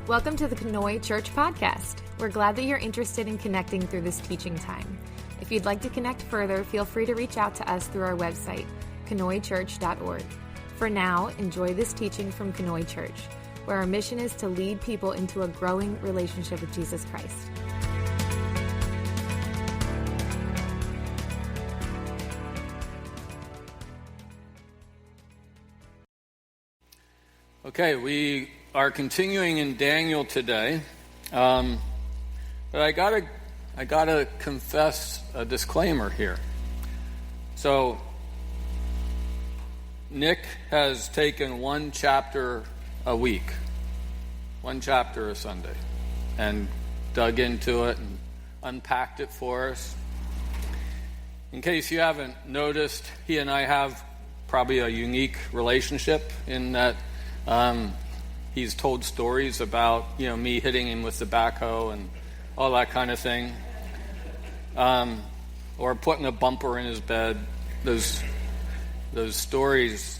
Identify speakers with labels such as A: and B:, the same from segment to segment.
A: Welcome to the Kenoi Church Podcast. We're glad that you're interested in connecting through this teaching time. If you'd like to connect further, feel free to reach out to us through our website, kenoichurch.org. For now, enjoy this teaching from Kenoi Church, where our mission is to lead people into a growing relationship with Jesus Christ.
B: Okay, we are continuing in Daniel today, but I gotta confess a disclaimer here. So, Nick has taken one chapter a week, one chapter a Sunday, and dug into it and unpacked it for us. In case you haven't noticed, he and I have probably a unique relationship in that he's told stories about, me hitting him with the backhoe and all that kind of thing. Or putting a bumper in his bed, those stories.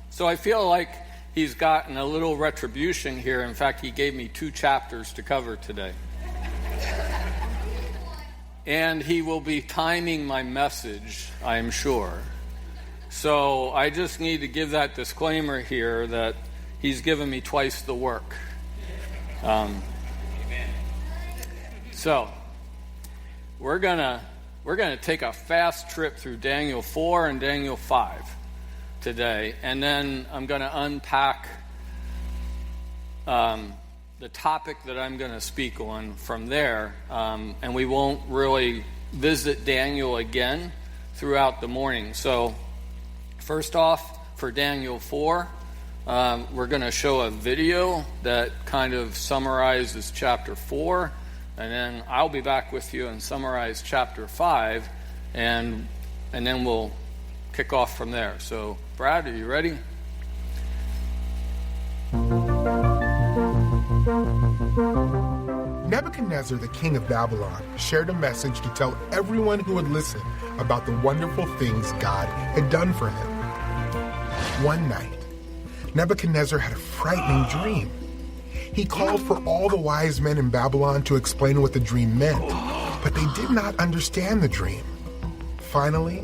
B: So I feel like he's gotten a little retribution here. In fact, he gave me 2 chapters to cover today. And he will be timing my message, I am sure. So I just need to give that disclaimer here that he's given me twice the work. So we're gonna take a fast trip through Daniel 4 and Daniel 5 today, and then I'm gonna unpack the topic that I'm gonna speak on from there, and we won't really visit Daniel again throughout the morning. So first off, for Daniel 4, we're going to show a video that kind of summarizes chapter 4, and then I'll be back with you and summarize chapter 5, and then we'll kick off from there. So, Brad, are you ready?
C: Nebuchadnezzar, the king of Babylon, shared a message to tell everyone who would listen about the wonderful things God had done for him. One night, Nebuchadnezzar had a frightening dream. He called for all the wise men in Babylon to explain what the dream meant, but they did not understand the dream. Finally,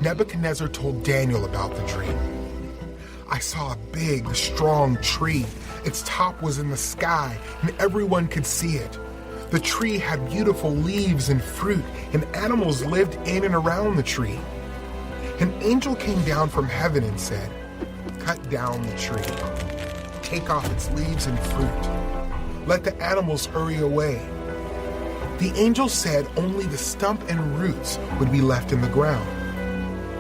C: Nebuchadnezzar told Daniel about the dream. I saw a big, strong tree. Its top was in the sky, and everyone could see it. The tree had beautiful leaves and fruit, and animals lived in and around the tree. An angel came down from heaven and said, "Cut down the tree. Take off its leaves and fruit. Let the animals hurry away." The angel said only the stump and roots would be left in the ground.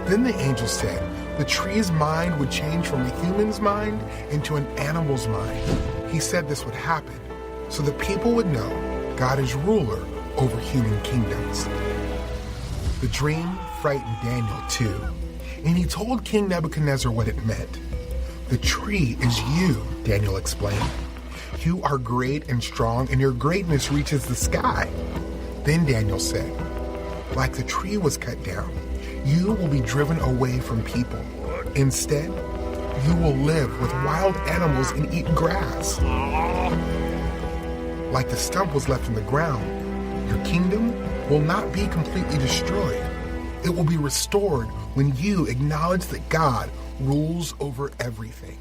C: Then the angel said the tree's mind would change from a human's mind into an animal's mind. He said this would happen so that people would know God is ruler over human kingdoms. The dream frightened Daniel too, and he told King Nebuchadnezzar what it meant. "The tree is you," Daniel explained. "You are great and strong, and your greatness reaches the sky." Then Daniel said, "Like the tree was cut down, you will be driven away from people. Instead, you will live with wild animals and eat grass. Like the stump was left in the ground, your kingdom will not be completely destroyed. It will be restored when you acknowledge that God rules over everything."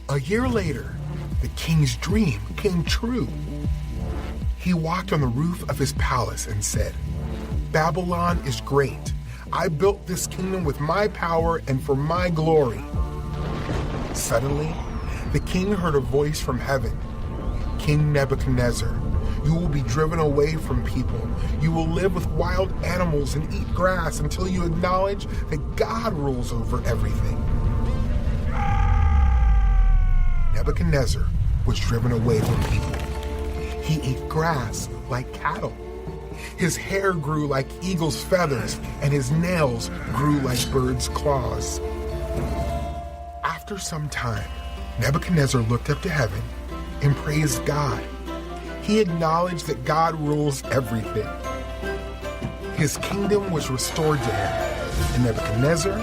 C: A year later, the king's dream came true. He walked on the roof of his palace and said, "Babylon is great. I built this kingdom with my power and for my glory." Suddenly, the king heard a voice from heaven. "King Nebuchadnezzar, you will be driven away from people. You will live with wild animals and eat grass until you acknowledge that God rules over everything." Nebuchadnezzar was driven away from people. He ate grass like cattle. His hair grew like eagle's feathers, and his nails grew like birds' claws. After some time, Nebuchadnezzar looked up to heaven and praised God. He acknowledged that God rules everything. His kingdom was restored to him, and Nebuchadnezzar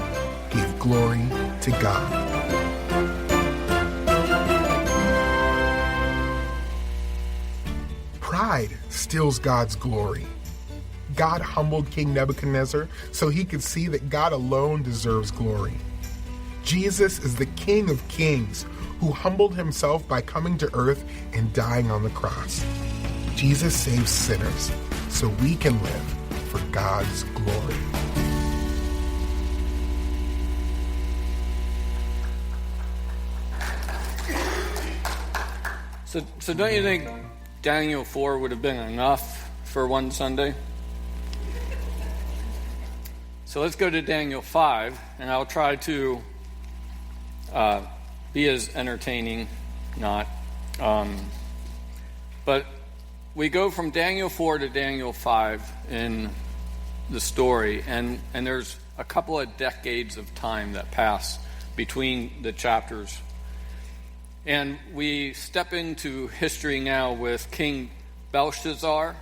C: gave glory to God. Pride steals God's glory. God humbled King Nebuchadnezzar so he could see that God alone deserves glory. Jesus is the King of Kings who humbled himself by coming to earth and dying on the cross. Jesus saves sinners so we can live for God's glory.
B: So don't you think Daniel 4 would have been enough for one Sunday? So let's go to Daniel 5, and I'll try to be as entertaining, not. But we go from Daniel 4 to Daniel 5 in the story, and there's a couple of decades of time that pass between the chapters. And we step into history now with King Belshazzar,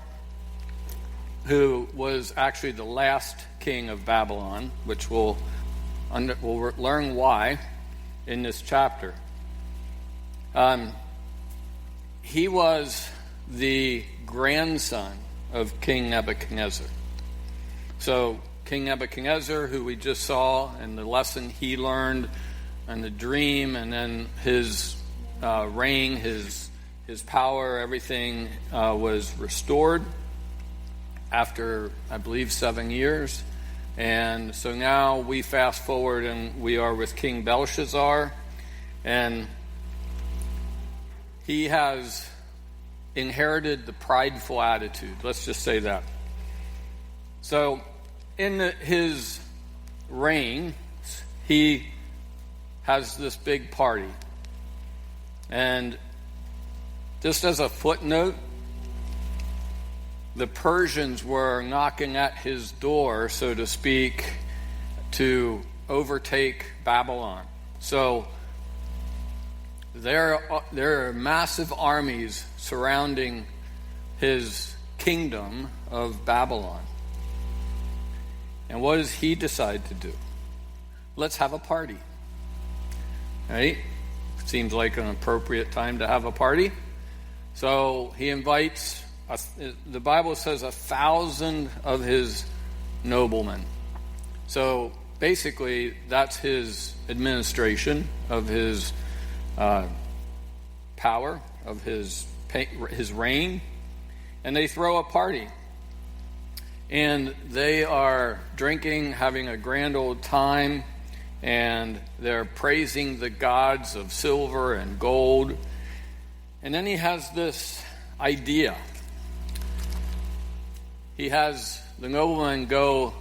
B: who was actually the last king of Babylon, which we'll learn why in this chapter. He was the grandson of King Nebuchadnezzar. So King Nebuchadnezzar, who we just saw, and the lesson he learned, and the dream, and then his reign, his power, everything was restored after, I believe, 7 years. And so now we fast forward and we are with King Belshazzar, and he has inherited the prideful attitude. Let's just say that. So in his reign, he has this big party. And just as a footnote, the Persians were knocking at his door, so to speak, to overtake Babylon. So there are massive armies surrounding his kingdom of Babylon. And what does he decide to do? Let's have a party. Right? Seems like an appropriate time to have a party. So he invites, the Bible says, 1,000 of his noblemen. So basically, that's his administration of his power, of his reign. And they throw a party. And they are drinking, having a grand old time. And they're praising the gods of silver and gold. And then he has this idea. He has the nobleman go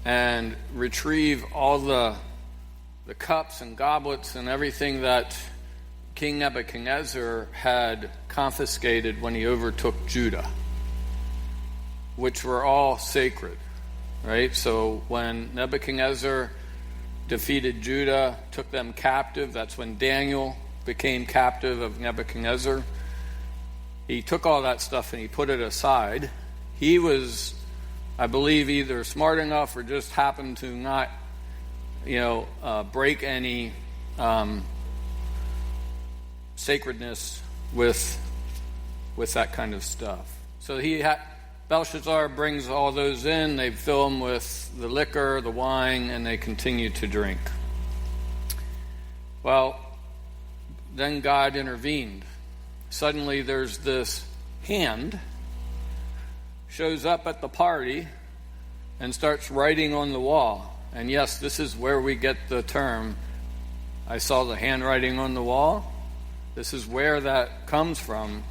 B: and retrieve all the cups and goblets and everything that King Nebuchadnezzar had confiscated when he overtook Judah, which were all sacred, right? So when Nebuchadnezzar defeated Judah, took them captive. That's when Daniel became captive of Nebuchadnezzar. He took all that stuff and he put it aside. He was, I believe, either smart enough or just happened to not, break any sacredness with that kind of stuff. So Belshazzar brings all those in, they fill them with the liquor, the wine, and they continue to drink. Well, then God intervened. Suddenly there's this hand shows up at the party and starts writing on the wall. And yes, this is where we get the term, I saw the handwriting on the wall. This is where that comes from.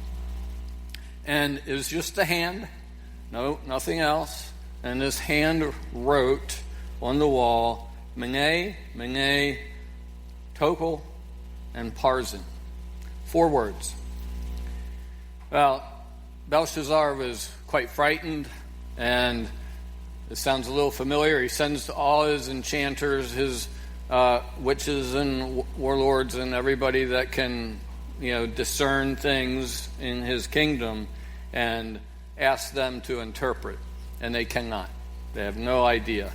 B: And it was just a hand. No, nothing else. And this hand wrote on the wall, Mene, Mene, Tekel, and Parsin. 4 words. Well, Belshazzar was quite frightened, and it sounds a little familiar. He sends all his enchanters, his witches and warlords, and everybody that can, discern things in his kingdom, and asks them to interpret, and they cannot. They have no idea.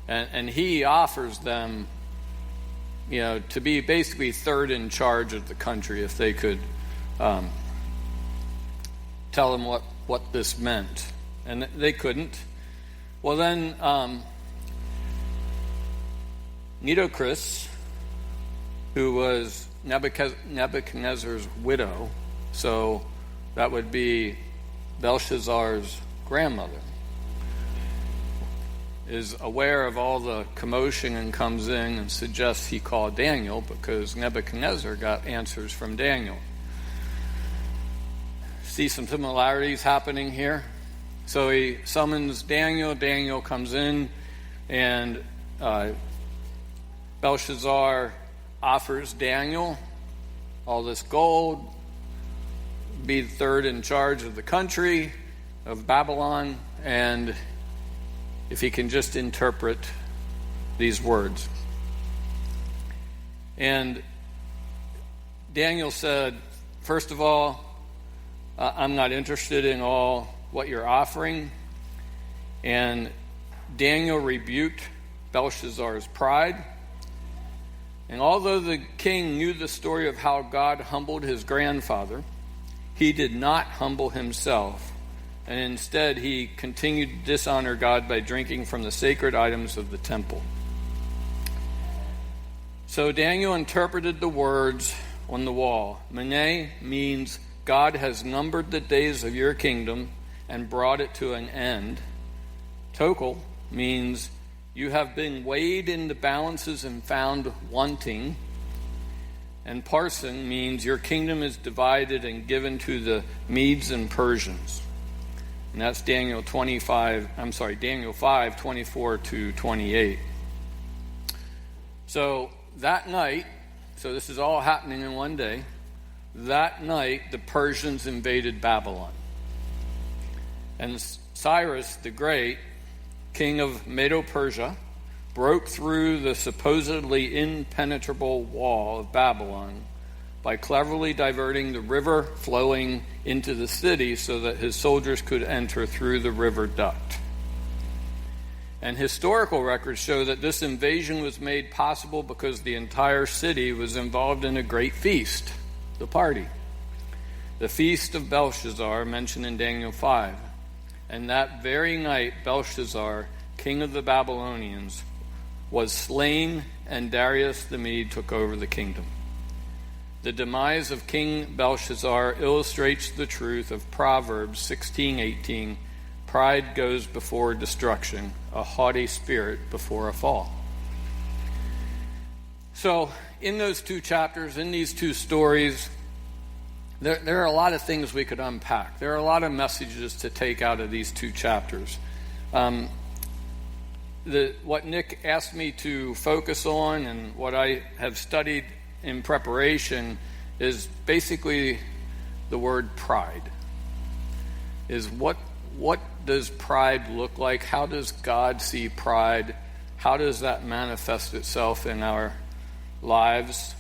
B: And he offers them, to be basically third in charge of the country if they could tell him what this meant. And they couldn't. Well, then Nitocris, who was Nebuchadnezzar's widow, so that would be Belshazzar's grandmother, is aware of all the commotion and comes in and suggests he call Daniel because Nebuchadnezzar got answers from Daniel. See some similarities happening here. So he summons Daniel. Daniel comes in, and Belshazzar offers Daniel all this gold, be the third in charge of the country of Babylon, and if he can just interpret these words. And Daniel said, first of all, I'm not interested in all what you're offering. And Daniel rebuked Belshazzar's pride. And although the king knew the story of how God humbled his grandfather, he did not humble himself. And instead, he continued to dishonor God by drinking from the sacred items of the temple. So Daniel interpreted the words on the wall. Mene means God has numbered the days of your kingdom and brought it to an end. Tokel means you have been weighed in the balances and found wanting. And Parson means your kingdom is divided and given to the Medes and Persians. And that's Daniel 5, 24 to 28. So that night, so this is all happening in one day, that night the Persians invaded Babylon. And Cyrus the Great, king of Medo-Persia, broke through the supposedly impenetrable wall of Babylon by cleverly diverting the river flowing into the city so that his soldiers could enter through the river duct. And historical records show that this invasion was made possible because the entire city was involved in a great feast, the party. The feast of Belshazzar, mentioned in Daniel 5. And that very night, Belshazzar, king of the Babylonians, was slain, and Darius the Mede took over the kingdom. The demise of King Belshazzar illustrates the truth of Proverbs 16:18. Pride goes before destruction, a haughty spirit before a fall. So, in those two chapters, in these two stories, there are a lot of things we could unpack. There are a lot of messages to take out of these two chapters. What Nick asked me to focus on and what I have studied in preparation is basically the word pride. Is what does pride look like? How does God see pride? How does that manifest itself in our lives?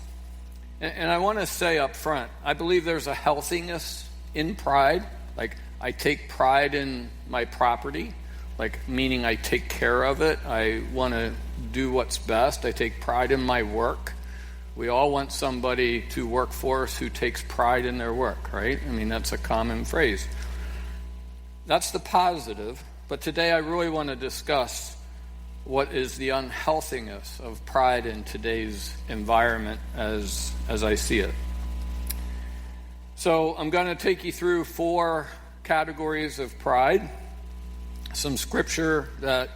B: And I want to say up front, I believe there's a healthiness in pride. Like, I take pride in my property, like meaning I take care of it. I want to do what's best. I take pride in my work. We all want somebody to work for us who takes pride in their work, right? I mean, that's a common phrase. That's the positive. But today I really want to discuss what is the unhealthiness of pride in today's environment as I see it. So I'm going to take you through 4 categories of pride. Some scripture that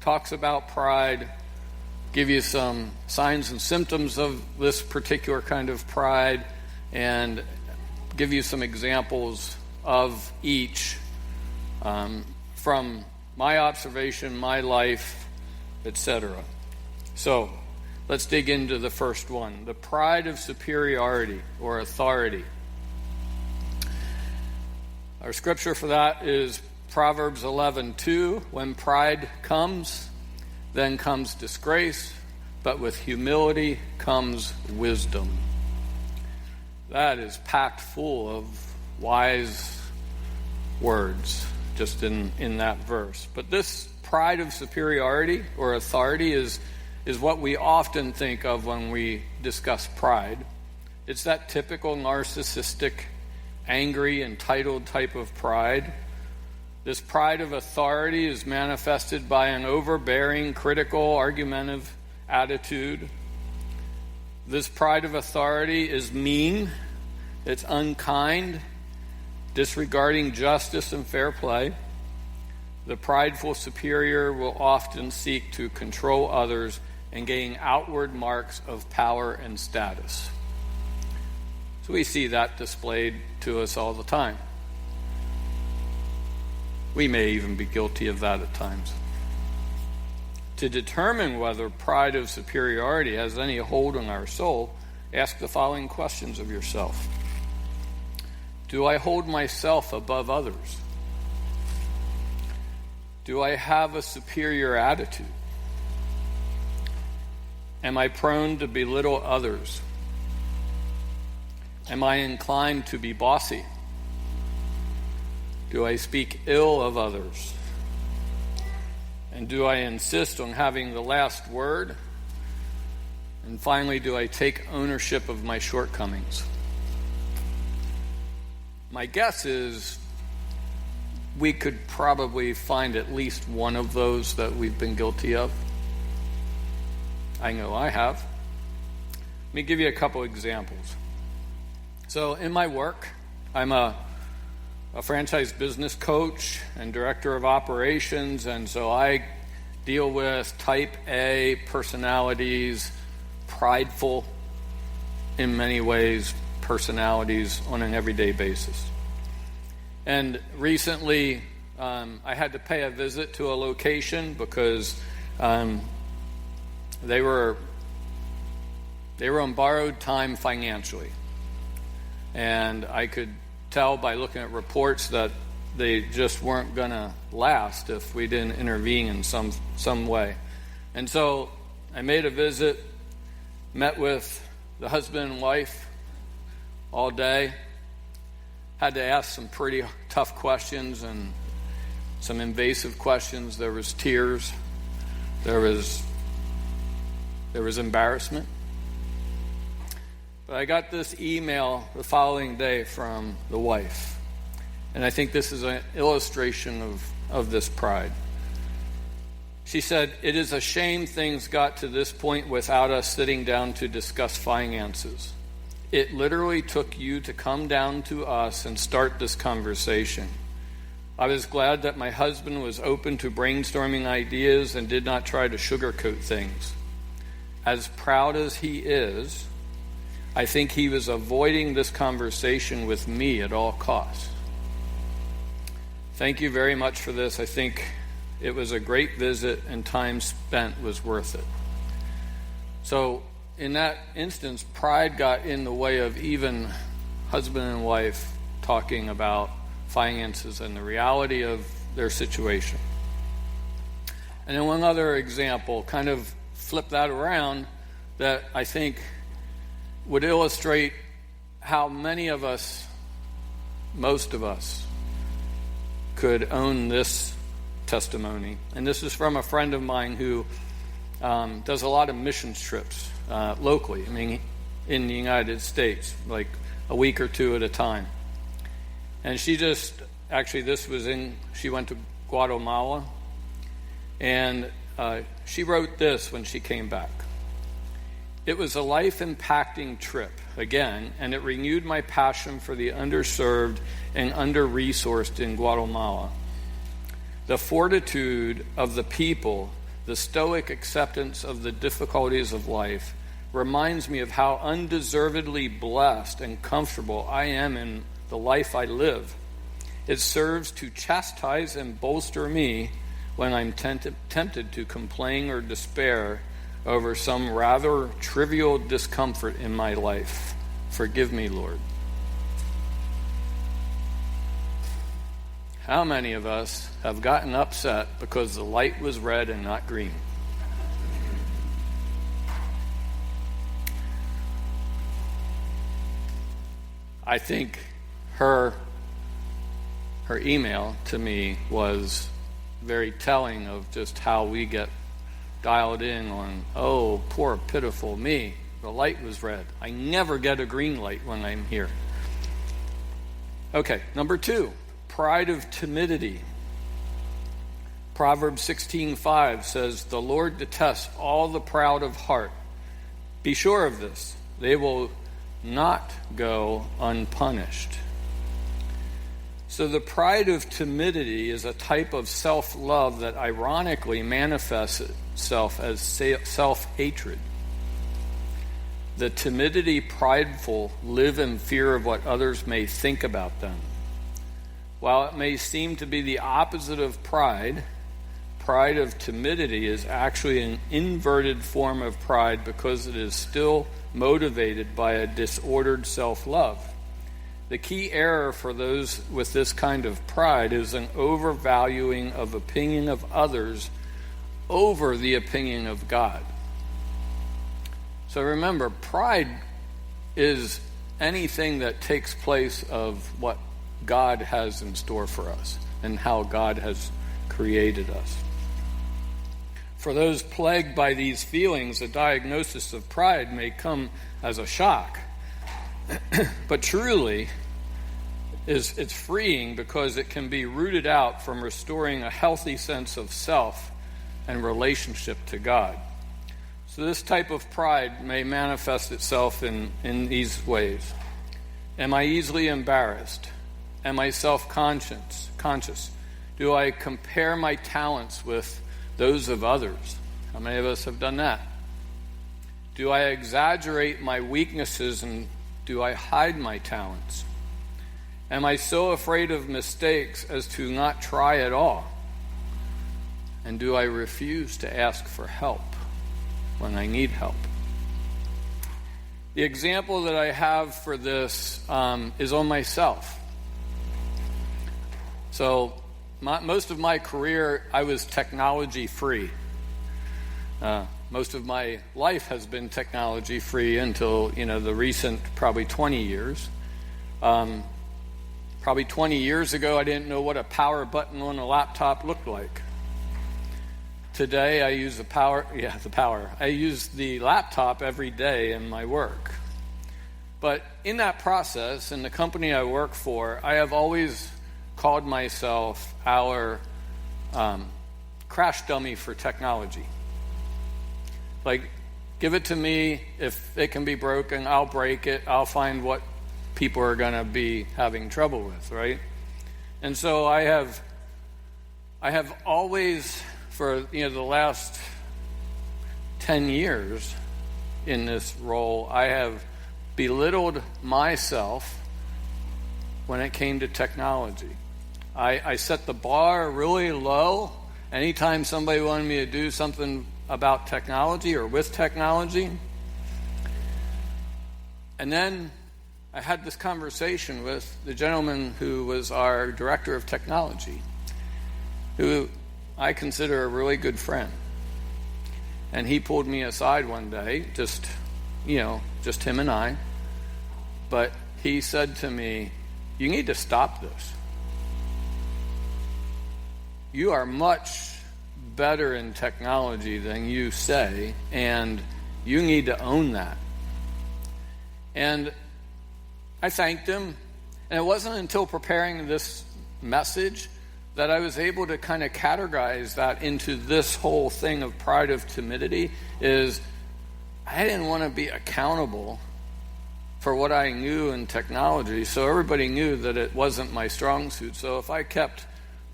B: talks about pride, give you some signs and symptoms of this particular kind of pride, and give you some examples of each from my observation, my life, etc. So let's dig into the first one, the pride of superiority or authority. Our scripture for that is Proverbs 11:2. When pride comes, then comes disgrace, but with humility comes wisdom. That is packed full of wise words just in that verse. But this pride of superiority or authority is what we often think of when we discuss pride. It's that typical narcissistic angry, entitled type of pride. This pride of authority is manifested by an overbearing, critical, argumentative attitude. This pride of authority is mean, it's unkind, disregarding justice and fair play. The prideful superior will often seek to control others and gain outward marks of power and status. So we see that displayed to us all the time. We may even be guilty of that at times. To determine whether pride of superiority has any hold on our soul, ask the following questions of yourself. Do I hold myself above others? Do I have a superior attitude? Am I prone to belittle others? Am I inclined to be bossy? Do I speak ill of others? And do I insist on having the last word? And finally, do I take ownership of my shortcomings? My guess is we could probably find at least one of those that we've been guilty of. I know I have. Let me give you a couple examples. So in my work, I'm a franchise business coach and director of operations, and so I deal with type A personalities, prideful in many ways personalities on an everyday basis. And recently I had to pay a visit to a location because they were on borrowed time financially. And I could tell by looking at reports that they just weren't going to last if we didn't intervene in some way. And so I made a visit, met with the husband and wife all day, had to ask some pretty tough questions and some invasive questions. There was tears. There was embarrassment. But I got this email the following day from the wife. And I think this is an illustration of this pride. She said, "It is a shame things got to this point without us sitting down to discuss finances. It literally took you to come down to us and start this conversation. I was glad that my husband was open to brainstorming ideas and did not try to sugarcoat things. As proud as he is, I think he was avoiding this conversation with me at all costs. Thank you very much for this. I think it was a great visit and time spent was worth it." So in that instance, pride got in the way of even husband and wife talking about finances and the reality of their situation. And then one other example, kind of flip that around, that I think would illustrate how many of us, most of us, could own this testimony. And this is from a friend of mine who does a lot of missions trips locally, in the United States, like a week or two at a time. And she went to Guatemala, and she wrote this when she came back. "It was a life-impacting trip, again, and it renewed my passion for the underserved and under-resourced in Guatemala. The fortitude of the people, the stoic acceptance of the difficulties of life, reminds me of how undeservedly blessed and comfortable I am in the life I live. It serves to chastise and bolster me when I'm tempted to complain or despair over some rather trivial discomfort in my life. Forgive me, Lord." How many of us have gotten upset because the light was red and not green? I think her email to me was very telling of just how we get dialed in on, oh, poor pitiful me. The light was red. I never get a green light when I'm here. Okay, number 2, pride of timidity. Proverbs 16:5 says, "The Lord detests all the proud of heart. Be sure of this, they will not go unpunished." So the pride of timidity is a type of self-love that ironically manifests itself as self-hatred. The timidity prideful live in fear of what others may think about them. While it may seem to be the opposite of pride, pride of timidity is actually an inverted form of pride because it is still motivated by a disordered self-love. The key error for those with this kind of pride is an overvaluing of opinion of others over the opinion of God. So remember, pride is anything that takes place of what God has in store for us and how God has created us. For those plagued by these feelings, a diagnosis of pride may come as a shock. But truly, it's freeing because it can be rooted out from restoring a healthy sense of self and relationship to God. So this type of pride may manifest itself in these ways. Am I easily embarrassed? Am I self-conscious? Do I compare my talents with those of others? How many of us have done that? Do I exaggerate my weaknesses and do I hide my talents? Am I so afraid of mistakes as to not try at all? And do I refuse to ask for help when I need help? The example that I have for this is on myself. So most of my career, I was technology-free. Most of my life has been technology-free until, the recent probably 20 years. Probably 20 years ago, I didn't know what a power button on a laptop looked like. Today, I use the power. I use the laptop every day in my work. But in that process, in the company I work for, I have always called myself our crash dummy for technology. Like, give it to me. If it can be broken, I'll break it. I'll find what people are going to be having trouble with, right? And so I have always, for the last 10 years in this role, I have belittled myself when it came to technology. I set the bar really low. Anytime somebody wanted me to do something about technology or with technology. And then I had this conversation with the gentleman who was our director of technology, who I consider a really good friend. And he pulled me aside one day, just him and I. But he said to me, "You need to stop this. You are much better in technology than you say, and you need to own that." And I thanked him, and it wasn't until preparing this message that I was able to kind of categorize that into this whole thing of pride of timidity. Is I didn't want to be accountable for what I knew in technology, so everybody knew that it wasn't my strong suit. So if I kept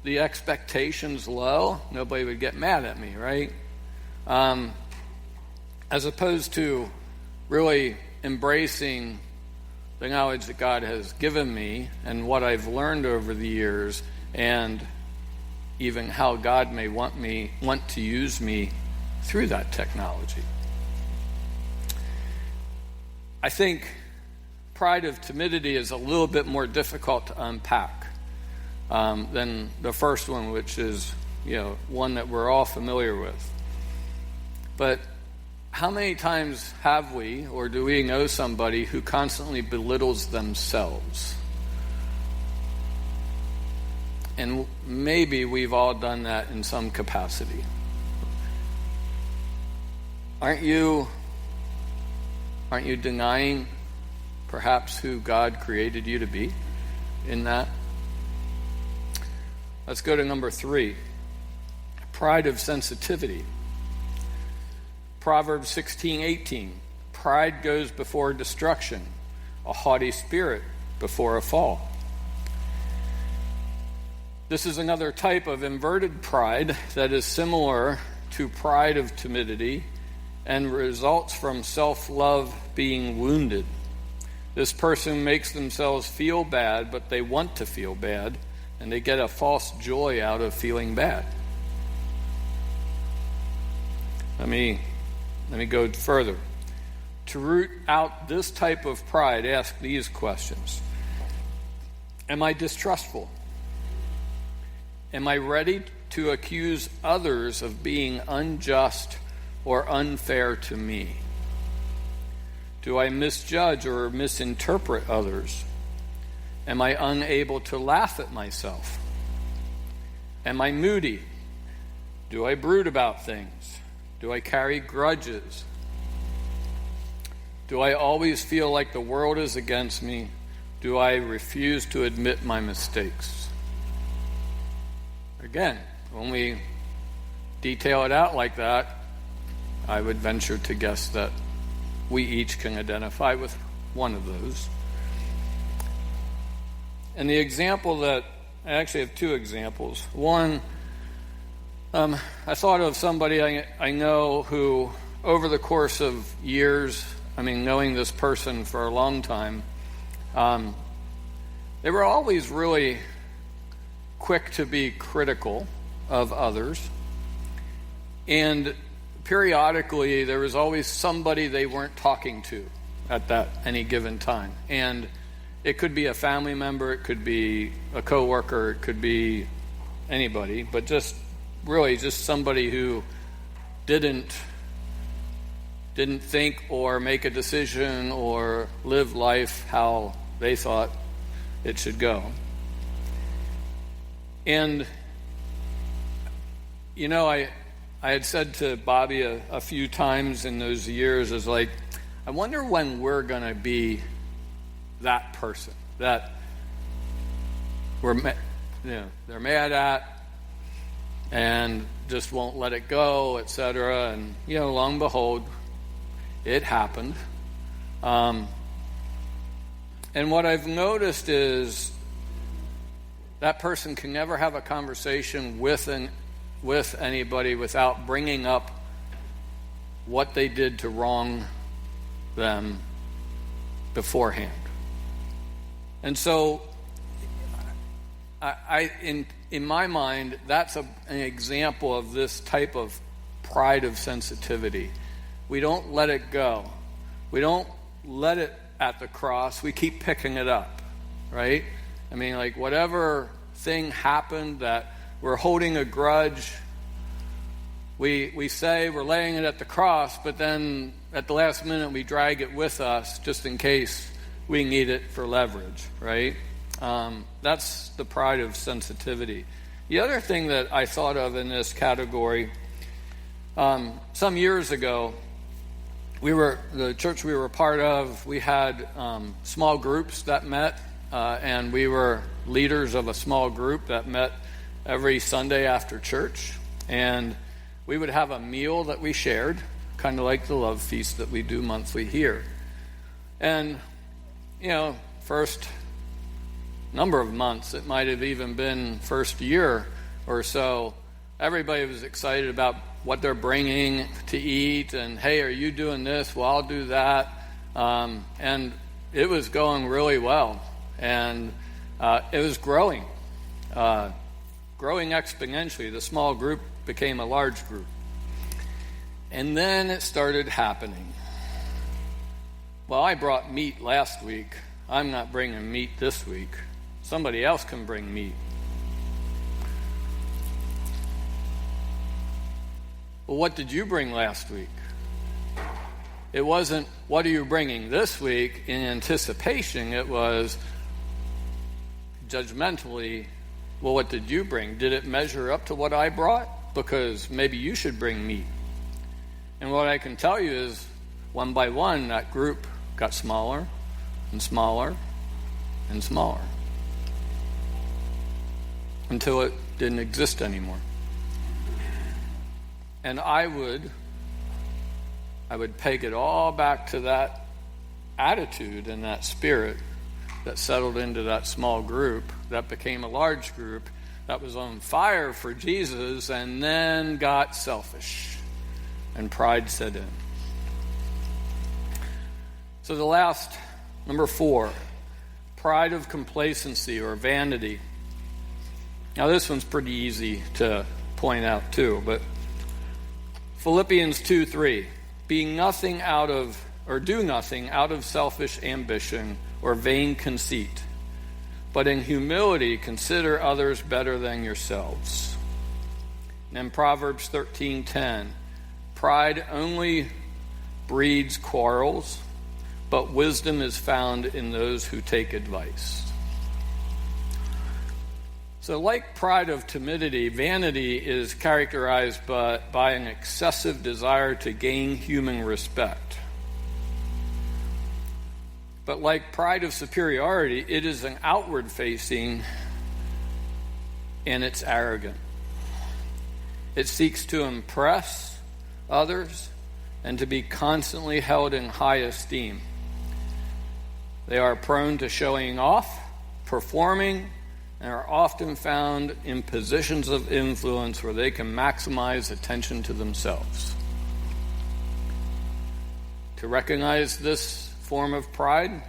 B: the expectations low, nobody would get mad at me, right? As opposed to really embracing the knowledge that God has given me and what I've learned over the years, and even how God may want to use me through that technology. I think pride of timidity is a little bit more difficult to unpack than the first one, which is one that we're all familiar with. But how many times have we, or do we know somebody who constantly belittles themselves? And maybe we've all done that in some capacity. Aren't you denying perhaps who God created you to be? in that? Let's go to number 3. Pride of sensitivity. Proverbs 16:18. Pride goes before destruction, a haughty spirit before a fall. This is another type of inverted pride that is similar to pride of timidity and results from self-love being wounded. This person makes themselves feel bad, but they want to feel bad, and they get a false joy out of feeling bad. Let me go further. To root out this type of pride, ask these questions. Am I distrustful? Am I ready to accuse others of being unjust or unfair to me? Do I misjudge or misinterpret others? Am I unable to laugh at myself? Am I moody? Do I brood about things? Do I carry grudges? Do I always feel like the world is against me? Do I refuse to admit my mistakes? Again, when we detail it out like that, I would venture to guess that we each can identify with one of those. And the example that, I actually have 2 examples. One, I thought of somebody I know who, over the course of years, knowing this person for a long time, they were always really quick to be critical of others. And periodically, there was always somebody they weren't talking to at that any given time. And it could be a family member, it could be a coworker, it could be anybody, but just somebody who didn't think or make a decision or live life how they thought it should go. And, I had said to Bobby a few times in those years, is like, I wonder when we're going to be that person that they're mad at and just won't let it go, etc. And, lo and behold, it happened. And what I've noticed is that person can never have a conversation with anybody without bringing up what they did to wrong them beforehand. And so, in my mind, that's an example of this type of pride of sensitivity. We don't let it go. We don't let it at the cross. We keep picking it up, right? Whatever thing happened that we're holding a grudge, we say we're laying it at the cross, but then at the last minute we drag it with us just in case we need it for leverage, right? That's the pride of sensitivity. The other thing that I thought of in this category, some years ago, the church we were a part of, we had small groups that met, and we were leaders of a small group that met every Sunday after church. And we would have a meal that we shared, kind of like the love feast that we do monthly here. And, first number of months, it might have even been first year or so, everybody was excited about what they're bringing to eat, and hey, are you doing this? Well, I'll do that. And it was going really well, and it was growing exponentially. The small group became a large group. And then it started happening. Well, I brought meat last week. I'm not bringing meat this week. Somebody else can bring meat. Well, what did you bring last week? It wasn't, what are you bringing this week in anticipation? It was judgmentally, well, what did you bring? Did it measure up to what I brought? Because maybe you should bring meat. And what I can tell you is, one by one, that group got smaller and smaller and smaller. until it didn't exist anymore. And I would peg it all back to that attitude and that spirit that settled into that small group, that became a large group, that was on fire for Jesus, and then got selfish, and pride set in. So the last, number 4, pride of complacency or vanity. Now this one's pretty easy to point out too, but Philippians 2:3, do nothing out of selfish ambition or vain conceit, but in humility consider others better than yourselves. And then Proverbs 13:10, pride only breeds quarrels, but wisdom is found in those who take advice. So like pride of timidity, vanity is characterized by an excessive desire to gain human respect. But like pride of superiority, it is an outward facing and it's arrogant. It seeks to impress others and to be constantly held in high esteem. They are prone to showing off, performing, and are often found in positions of influence where they can maximize attention to themselves. To recognize this form of pride,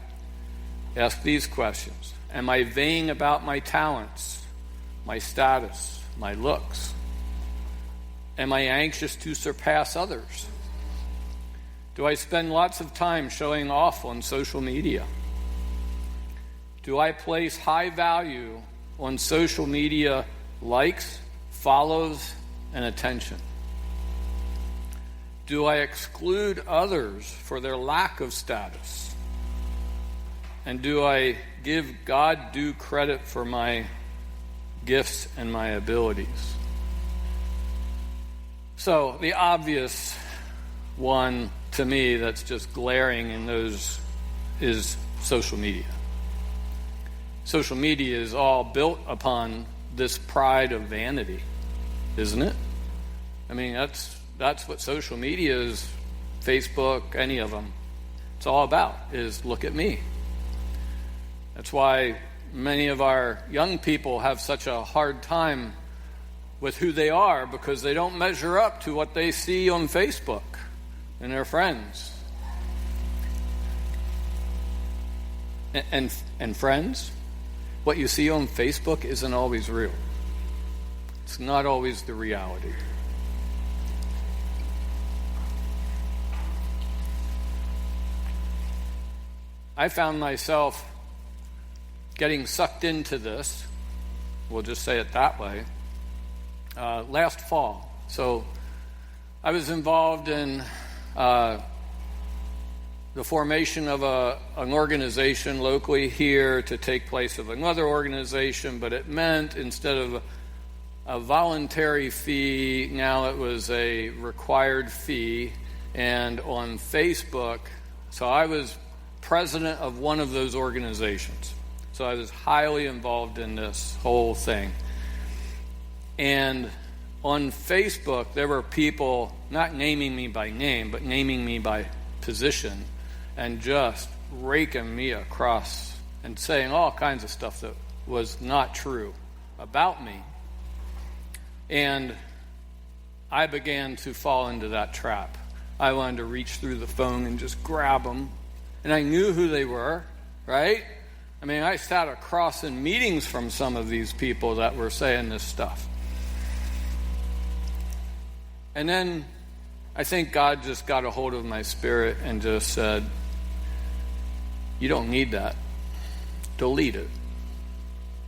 B: ask these questions. Am I vain about my talents, my status, my looks? Am I anxious to surpass others? Do I spend lots of time showing off on social media? Do I place high value on social media likes, follows, and attention? Do I exclude others for their lack of status? And do I give God due credit for my gifts and my abilities? So the obvious one to me that's just glaring in those is social media. Social media is all built upon this pride of vanity, isn't it? I mean, that's what social media is, Facebook, any of them. It's all about is look at me. That's why many of our young people have such a hard time with who they are, because they don't measure up to what they see on Facebook and their friends. And friends, what you see on Facebook isn't always real. It's not always the reality. I found myself getting sucked into this, we'll just say it that way, last fall. So I was involved in the formation of an organization locally here to take place of another organization, but it meant instead of a voluntary fee, now it was a required fee. And on Facebook, so I was president of one of those organizations. So I was highly involved in this whole thing. And on Facebook, there were people not naming me by name, but naming me by position, and just raking me across and saying all kinds of stuff that was not true about me. And I began to fall into that trap. I wanted to reach through the phone and just grab them. And I knew who they were, right? I mean, I sat across in meetings from some of these people that were saying this stuff. And then I think God just got a hold of my spirit and just said, you don't need that. Delete it.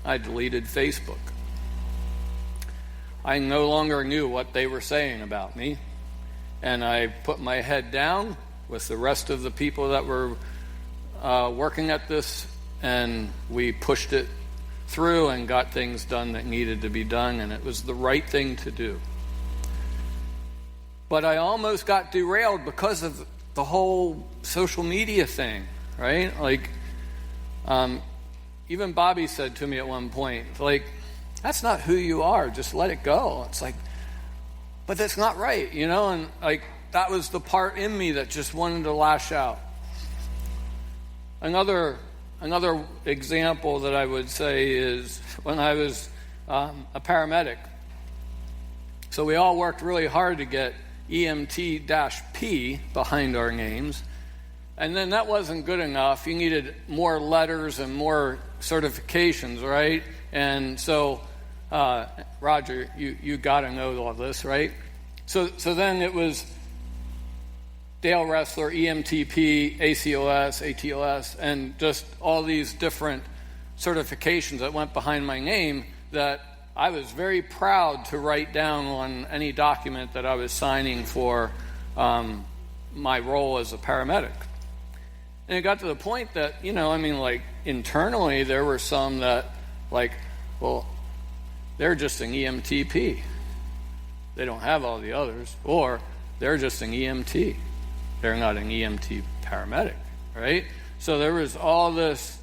B: I deleted Facebook. I no longer knew what they were saying about me. And I put my head down with the rest of the people that were working at this, and we pushed it through and got things done that needed to be done, and it was the right thing to do. But I almost got derailed because of the whole social media thing, right? Like, even Bobby said to me at one point, like, that's not who you are. Just let it go. It's like, but that's not right, and like that was the part in me that just wanted to lash out. Another example that I would say is when I was a paramedic. So we all worked really hard to get EMT-P behind our names. And then that wasn't good enough. You needed more letters and more certifications, right? And so, Roger, you got to know all this, right? So then it was Dale Ressler, EMTP, ACOS, ATOS, and just all these different certifications that went behind my name that I was very proud to write down on any document that I was signing for my role as a paramedic. And it got to the point that, internally there were some that, they're just an EMTP. They don't have all the others. Or they're just an EMT. They're not an EMT paramedic, right? So there was all this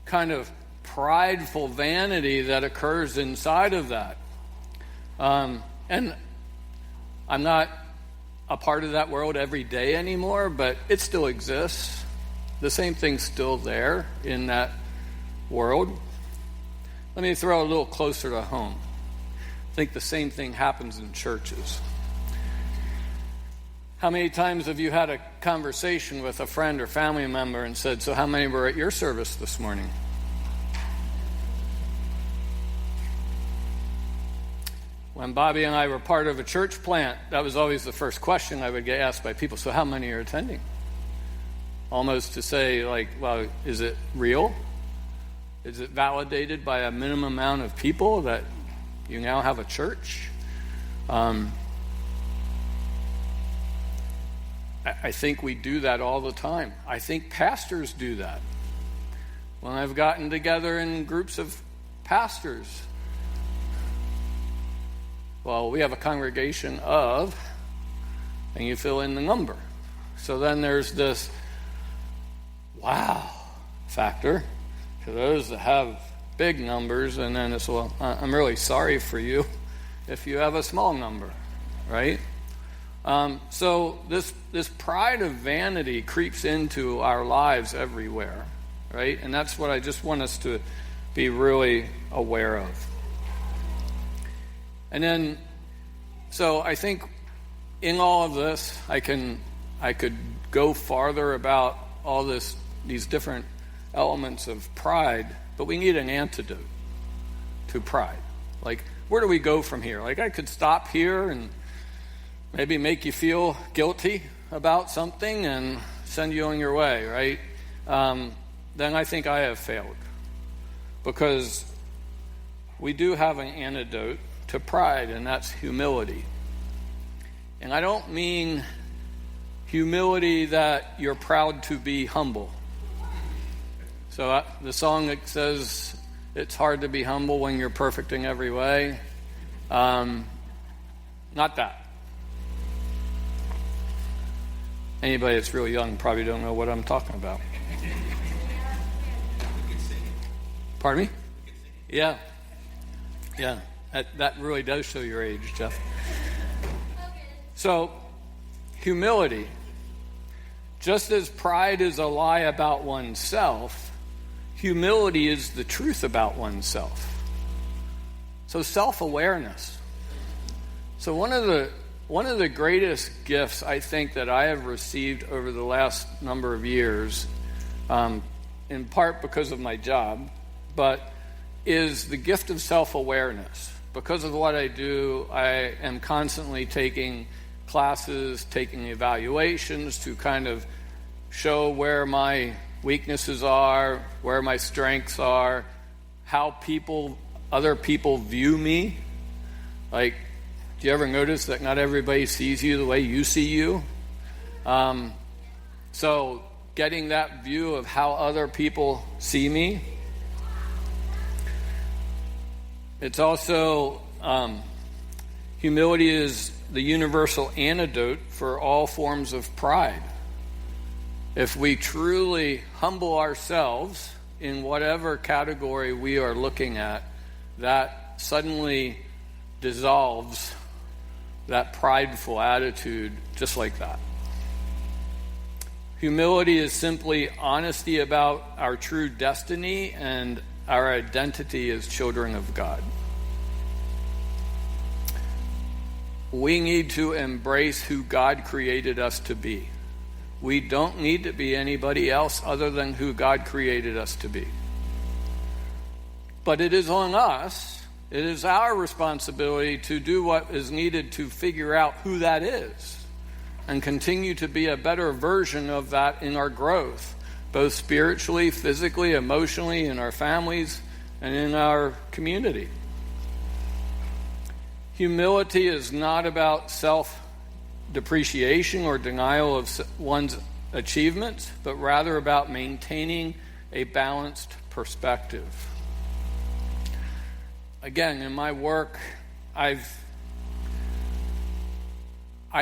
B: kind of prideful vanity that occurs inside of that. And I'm not a part of that world every day anymore, but it still exists. The same thing's still there in that world. Let me throw a little closer to home. I think the same thing happens in churches. How many times have you had a conversation with a friend or family member and said, so how many were at your service this morning? When Bobby and I were part of a church plant, that was always the first question I would get asked by people. So how many are attending? Almost to say, well, is it real? Is it validated by a minimum amount of people that you now have a church? I think we do that all the time. I think pastors do that. When I've gotten together in groups of pastors, well, we have a congregation of, and you fill in the number. So then there's this wow factor to those that have big numbers, and then it's, well, I'm really sorry for you if you have a small number, right? So this pride of vanity creeps into our lives everywhere, right? And that's what I just want us to be really aware of. And then, so I think in all of this, I could go farther about all these different elements of pride, but we need an antidote to pride. Where do we go from here? I could stop here and maybe make you feel guilty about something and send you on your way, right? Then I think I have failed, because we do have an antidote to pride, and that's humility. And I don't mean humility that you're proud to be humble. So the song that says it's hard to be humble when you're perfect in every way, not that. Anybody that's really young probably don't know what I'm talking about. Pardon me? Yeah. That really does show your age, Jeff. So, humility. Just as pride is a lie about oneself, humility is the truth about oneself. So, self-awareness. So one of the greatest gifts I think that I have received over the last number of years, in part because of my job, but is the gift of self-awareness. Because of what I do, I am constantly taking classes, taking evaluations to kind of show where my weaknesses are, where my strengths are, how other people view me. Do you ever notice that not everybody sees you the way you see you? So getting that view of how other people see me. It's also, humility is the universal antidote for all forms of pride. If we truly humble ourselves in whatever category we are looking at, that suddenly dissolves that prideful attitude just like that. Humility is simply honesty about our true destiny and our identity as children of God. We need to embrace who God created us to be. We don't need to be anybody else other than who God created us to be. But it is on us, it is our responsibility to do what is needed to figure out who that is and continue to be a better version of that in our growth, both spiritually, physically, emotionally, in our families, and in our community. Humility is not about self-depreciation or denial of one's achievements, but rather about maintaining a balanced perspective. Again, in my work, I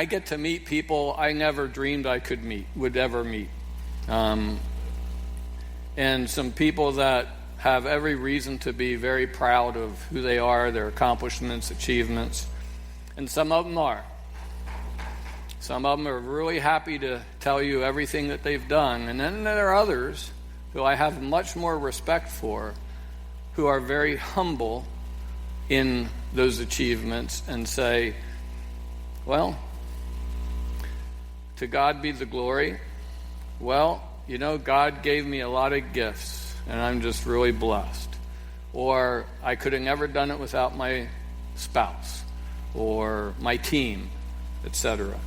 B: get to meet people I never dreamed I would ever meet. And some people that have every reason to be very proud of who they are, their accomplishments, achievements. And some of them are. Some of them are really happy to tell you everything that they've done. And then there are others who I have much more respect for, who are very humble in those achievements and say, well, to God be the glory. Well, God gave me a lot of gifts, and I'm just really blessed. Or I could have never done it without my spouse or my team, etc.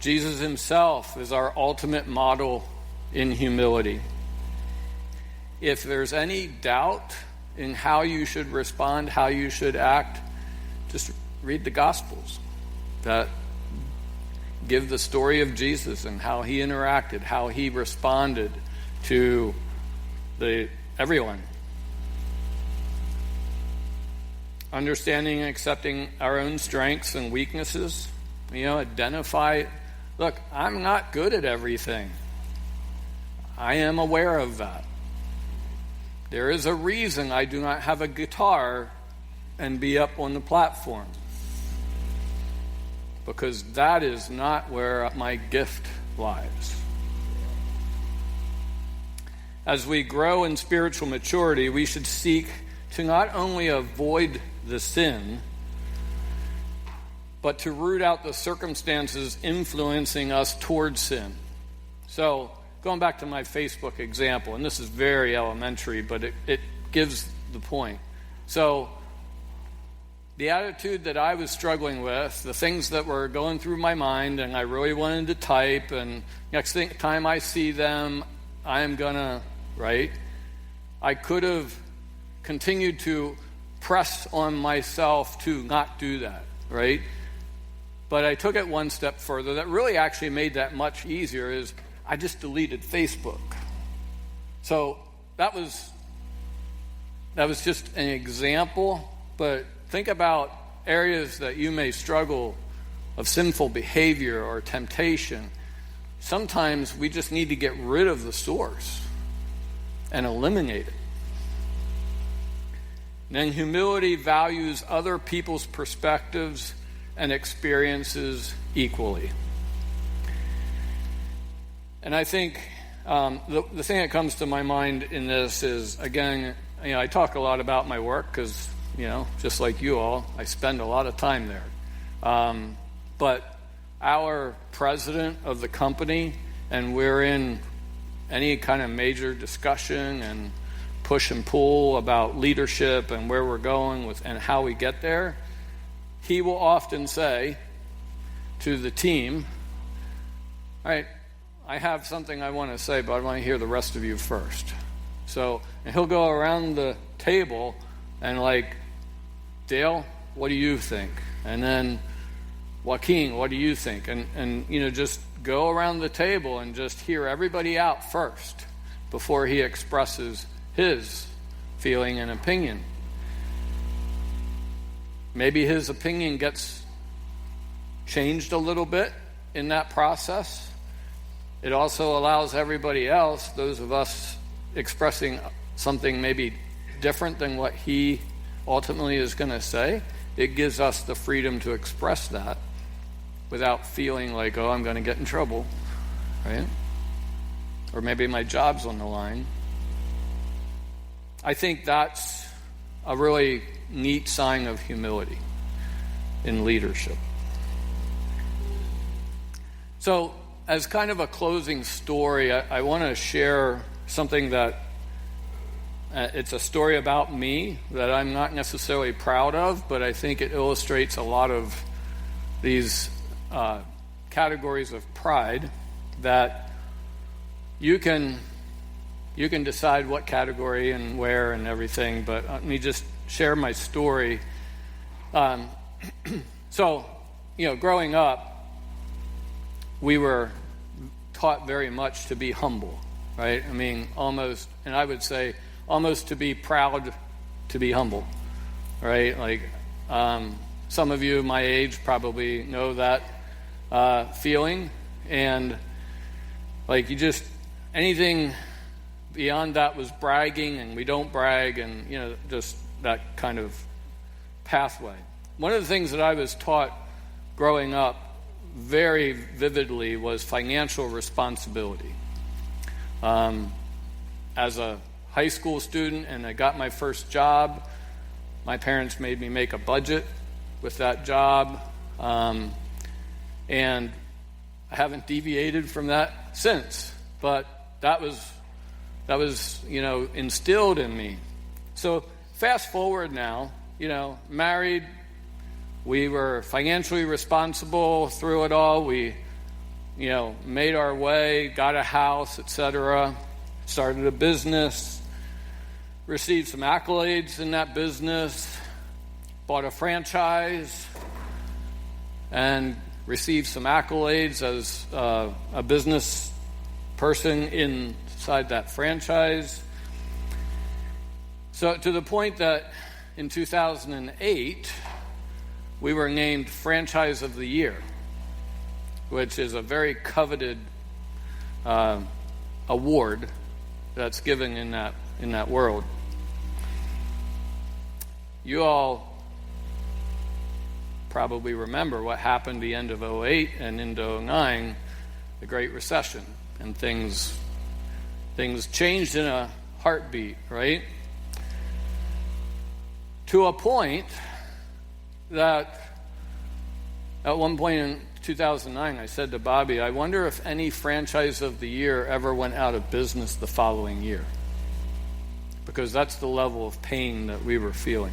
B: Jesus himself is our ultimate model in humility. If there's any doubt in how you should respond, how you should act, just read the Gospels that give the story of Jesus and how he interacted, how he responded to everyone. Understanding and accepting our own strengths and weaknesses. Identify, look, I'm not good at everything. I am aware of that. There is a reason I do not have a guitar and be up on the platform. Because that is not where my gift lies. As we grow in spiritual maturity, we should seek to not only avoid the sin, but to root out the circumstances influencing us towards sin. So, going back to my Facebook example, and this is very elementary, but it gives the point. So, the attitude that I was struggling with, the things that were going through my mind, and I really wanted to type, and next time I see them, I am gonna, right? I could have continued to press on myself to not do that, right? But I took it one step further. That really actually made that much easier, is I just deleted Facebook. So that was just an example, but think about areas that you may struggle of sinful behavior or temptation. Sometimes we just need to get rid of the source and eliminate it. And then humility values other people's perspectives and experiences equally. And I think the thing that comes to my mind in this is, again, I talk a lot about my work because, just like you all, I spend a lot of time there. But our president of the company, and we're in any kind of major discussion and push and pull about leadership and where we're going with and how we get there, he will often say to the team, all right, I have something I want to say, but I want to hear the rest of you first. And he'll go around the table and Dale, what do you think? And then, Joaquin, what do you think? And just go around the table and just hear everybody out first before he expresses his feeling and opinion. Maybe his opinion gets changed a little bit in that process. It also allows everybody else, those of us expressing something maybe different than what he ultimately is going to say, it gives us the freedom to express that without feeling like, oh, I'm going to get in trouble, right? Or maybe my job's on the line. I think that's a really neat sign of humility in leadership. So, as kind of a closing story, I want to share something that it's a story about me that I'm not necessarily proud of, but I think it illustrates a lot of these categories of pride that you can decide what category and where and everything, but let me just share my story. So, growing up, we were taught very much to be humble, right? I mean, almost, and I would say almost to be proud to be humble, right? Like, some of you my age probably know that feeling, and like anything beyond that was bragging, and we don't brag, and just that kind of pathway. One of the things that I was taught growing up very vividly was financial responsibility. As a high school student, and I got my first job, my parents made me make a budget with that job, and I haven't deviated from that since. But that was instilled in me. So fast forward now, married, we were financially responsible through it all. We, made our way, got a house, etc., started a business, received some accolades in that business, bought a franchise, and received some accolades as a business person inside that franchise. So to the point that in 2008, we were named Franchise of the Year, which is a very coveted award that's given in that world. You all probably remember what happened the end of 2008 and into 2009, the Great Recession, and things changed in a heartbeat, right? To a point that at one point in 2009, I said to Bobby, I wonder if any Franchise of the Year ever went out of business the following year, because that's the level of pain that we were feeling.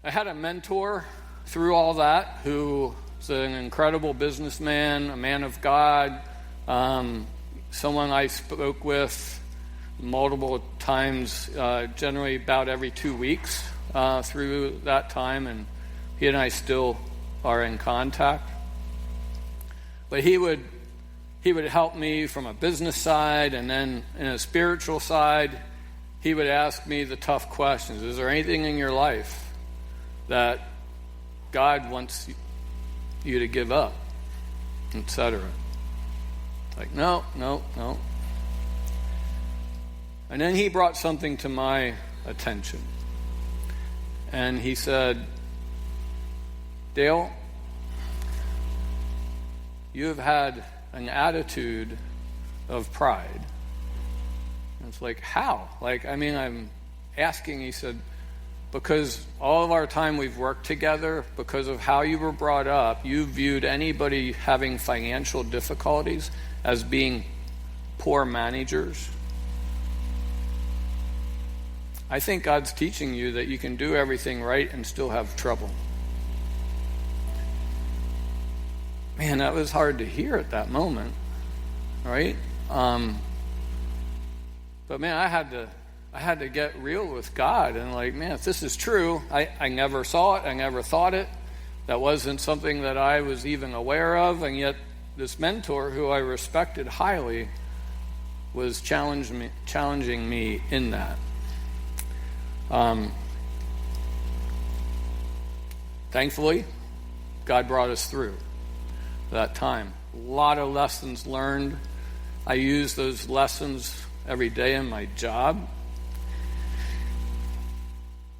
B: I had a mentor through all that who was an incredible businessman, a man of God, someone I spoke with multiple times, generally about every 2 weeks through that time, and he and I still are in contact. But he would help me from a business side, and then in a spiritual side, he would ask me the tough questions. Is there anything in your life that God wants you to give up, etc.? Like, no. And then he brought something to my attention. And he said, Dale, you have had an attitude of pride. And it's like, how? I'm asking, he said, because all of our time we've worked together, because of how you were brought up, you viewed anybody having financial difficulties as being poor managers. I think God's teaching you that you can do everything right and still have trouble. Man, that was hard to hear at that moment, right? But man, I had to get real with God, and if this is true, I never saw it, I never thought it. That wasn't something that I was even aware of, and yet this mentor, who I respected highly, was challenging me in that. Thankfully, God brought us through that time. A lot of lessons learned. I used those lessons every day in my job.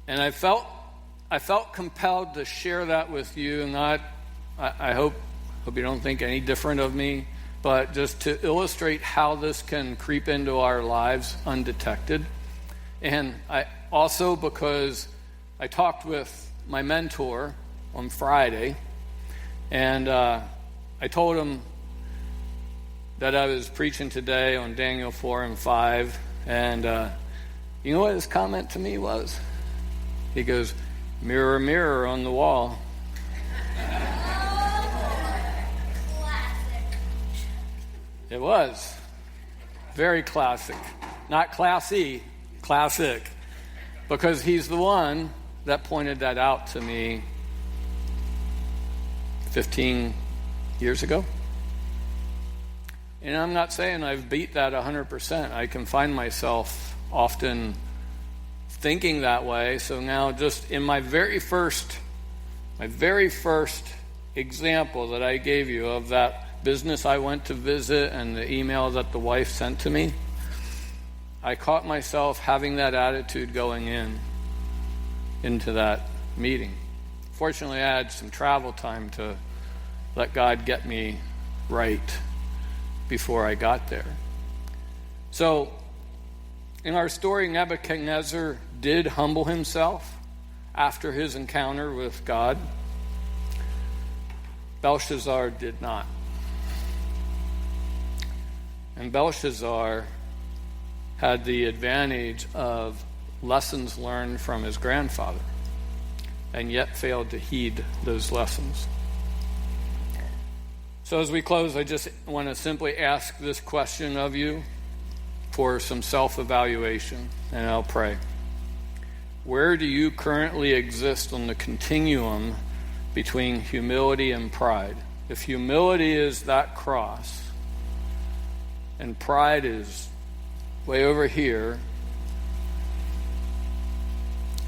B: And I felt compelled to share that with you, not, I hope you don't think any different of me, but just to illustrate how this can creep into our lives undetected. And I also, because I talked with my mentor on Friday, and I told him that I was preaching today on Daniel 4 and 5, and you know what his comment to me was? He goes, "Mirror, mirror on the wall." It was very classic. Not classy, classic. Because he's the one that pointed that out to me 15 years ago. And I'm not saying I've beat that 100%. I can find myself often thinking that way. So now, just in my very first example that I gave you of that business I went to visit and the email that the wife sent to me, I caught myself having that attitude going into that meeting. Fortunately, I had some travel time to let God get me right before I got there. So, in our story, Nebuchadnezzar did humble himself after his encounter with God. Belshazzar did not. And Belshazzar had the advantage of lessons learned from his grandfather, and yet failed to heed those lessons. So as we close, I just want to simply ask this question of you for some self-evaluation, and I'll pray. Where do you currently exist on the continuum between humility and pride? If humility is that cross, and pride is way over here,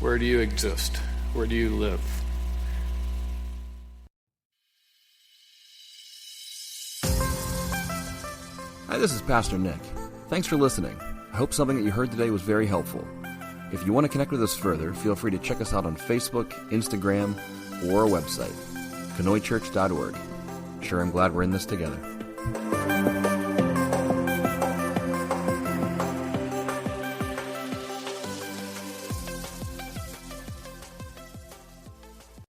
B: where do you exist? Where do you live?
D: Hi, this is Pastor Nick. Thanks for listening. I hope something that you heard today was very helpful. If you want to connect with us further, feel free to check us out on Facebook, Instagram, or our website, kanoichurch.org. Sure, I'm glad we're in this together.